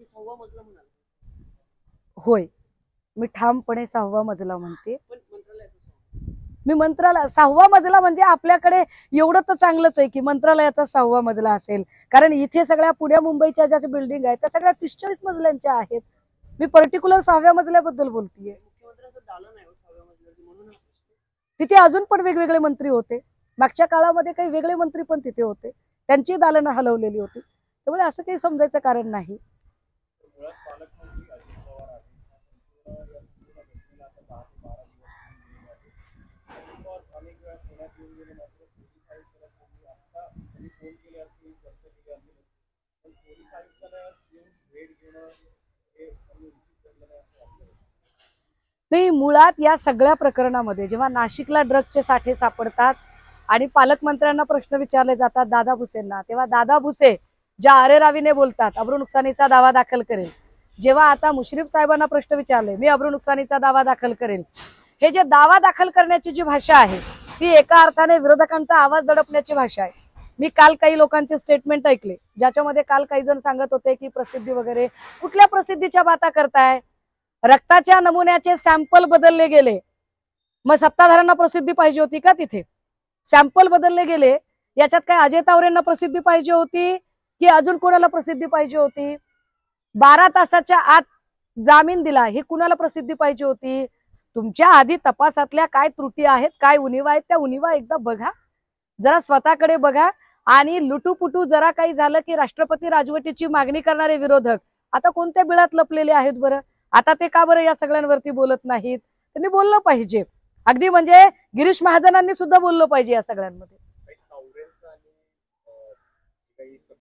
तुम्ही 6वा मजला म्हणाल? होय, मी ठामपणे 6वा मजला म्हणते. पण मंत्रालयाचा 6वा. मी मंत्रालय 6वा मजला म्हणजे आपल्याकडे एवढं तर चांगलंच आहे की मंत्रालयाचा 6वा मजला असेल, कारण इथे सगळ्या पुण्या मुंबईच्या ज्या बिल्डिंग आहेत त्या सगळ्या 30-40 मजल्यांच्या आहेत. मी पर्टिक्युलर 6व्या मजल्याबद्दल बोलतीये. मुख्यमंत्र्यांचं दालन आहे 6व्या मजल्यावरती, म्हणून तिथे अजून पण वेगवेगळे मंत्री होते. मागच्या काळामध्ये काही वेगळे मंत्री पण तिथे होते, त्यांची दालनं हलवलेली होती. त्यामुळे असं काही समजायचं कारण नाही. नाही, मुळात या सगळ्या प्रकरणामध्ये जेव्हा नाशिकला ड्रगचे साठे सापडतात आणि पालकमंत्र्यांना प्रश्न विचारले जातात दादा भुसेंना, तेव्हा दादा भुसे ज्या अरेरावीने बोलतात अब्रू नुकसानीचा दावा दाखल करेल, जेव्हा आता मुश्रीफ साहेबांना प्रश्न विचारले मी अब्रू नुकसानीचा दावा दाखल करेल, हे जे दावा दाखल करण्याची जी भाषा आहे ती एका अर्थाने विरोधकांचा आवाज दडपण्याची भाषा आहे. मी काल काही लोकांचे स्टेटमेंट ऐकले ज्याच्यामध्ये काल काही जण सांगत होते की प्रसिद्धी वगैरे, कुठल्या प्रसिद्धीच्या बाता करताय? रक्ताच्या नमुन्याचे सॅम्पल बदलले गेले, मग सत्ताधाऱ्यांना प्रसिद्धी पाहिजे होती का? तिथे सॅम्पल बदलले गेले, याच्यात काय अजय तावरेंना प्रसिद्धी पाहिजे होती की अजून कोणाला प्रसिद्धी पाहिजे होती? 12 तासाच्या आत जामीन दिला, ही कुणाला प्रसिद्धी पाहिजे होती? तुमच्या आधी तपासातल्या काय त्रुटी आहेत, काय उणिवा आहेत, त्या उणिवा एकदा बघा, जरा स्वतःकडे बघा. आणि लुटूपुटू जरा काही झालं की राष्ट्रपती राजवटीची मागणी करणारे विरोधक आता कोणत्या बिळात लपलेले आहेत बरं? आता ते का बरं या सगळ्यांवरती बोलत नाहीत? त्यांनी बोललं पाहिजे. अगदी म्हणजे गिरीश महाजनांनी सुद्धा बोललं पाहिजे या सगळ्यांमध्ये.